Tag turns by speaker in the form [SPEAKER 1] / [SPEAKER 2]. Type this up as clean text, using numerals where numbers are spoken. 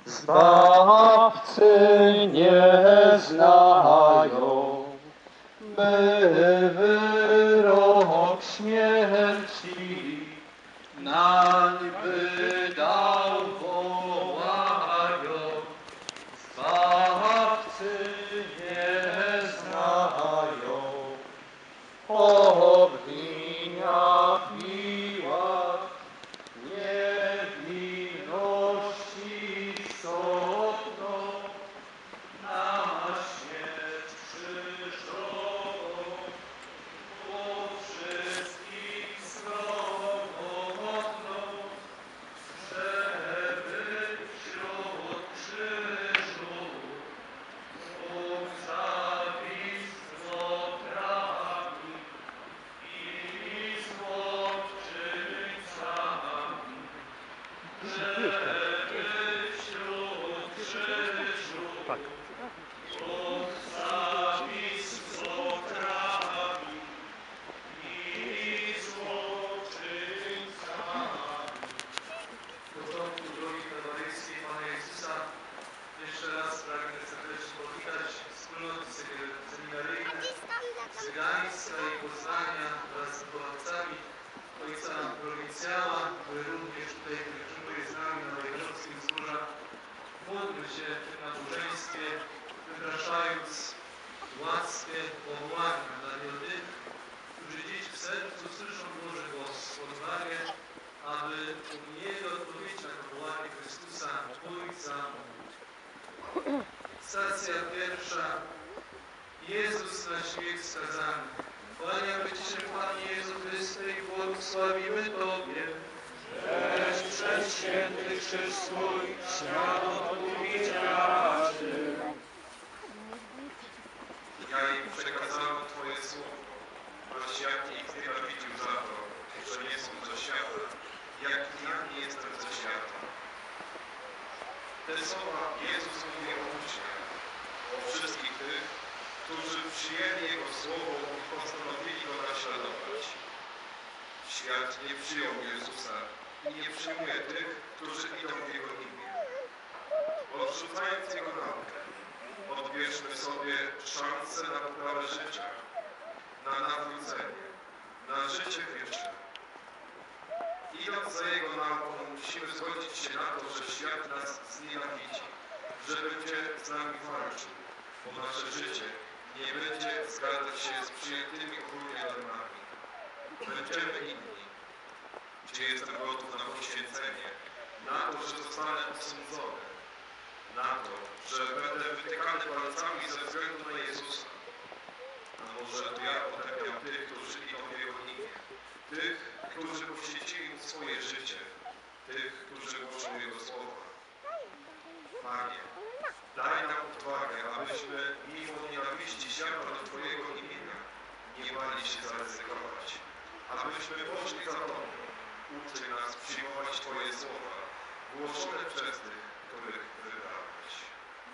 [SPEAKER 1] Zbawcy nie znają, by wyrok śmierci nań wydał, wołają. Zbawcy nie znają, obwinia Piłat niewinności sądną, na śmierć krzyżową po wszystkich stroną, żeby wśród krzyżu zabistwo trafi i złoczyńcami, żeby wśród krzyżu zabistwo trafi i złoczyńcami. W początku drogi kalwaryjskiej Pana Jezusa jeszcze raz pragnę serdecznie powitać wspólnoty seminaryjne z Gdańska i Poznania wraz z wychowawcami ojca prowincjała, który również tutaj pielgrzymuje z nami na Wojewódzkim Wzgórza. Módlmy się w tym nabożeństwie, wypraszając łaskę, powołania dla tych, którzy dziś w sercu słyszą Boży głos, odwagę, aby umieli odpowiedzieć na powołanie Chrystusa, pójść za mną. Stacja pierwsza. Jezus na śmierć skazany. Kłaniamy Ci się, Panie Jezu Chryste, i błogosławimy Tobie. Weź przez święty krzyż swój świat odkupicielarzy.
[SPEAKER 2] Ja im przekazałem Twoje słowo, choć jak ich znienawidził za to, że nie są ze świata, jak ja nie jestem ze świata. Te słowa Jezus mówi o uczniach, o wszystkich tych, którzy przyjęli Jego słowo i postanowili Go naśladować. Świat nie przyjął Jezusa i nie przyjmuje tych, którzy idą w Jego imię. Odrzucając Jego naukę, odbierzmy sobie szansę na poprawę życia, na nawrócenie, na życie wieczne. Idąc za Jego nauką, musimy zgodzić się na to, że świat nas znienawidzi, że będzie z nami walczył, bo nasze życie nie będzie zgadzać się z przyjętymi ogólnie normami. Będziemy inni. Gdzie jestem gotów na poświęcenie, na to, że zostanę osądzony, na to, że będę wytykany palcami ze względu na Jezusa. A może to ja potępiam tych, którzy idą w Jego imię, tych, którzy poświęcili Mu swoje życie, tych, którzy głoszą Jego słowa. Panie, daj nam odwagę, abyśmy mimo nienawiści świata do Twojego imienia nie bali się zaryzykować, abyśmy poszli za Tobą. Uczy nas przyjmować Twoje słowa, głoszone przez tych, których wybrałeś.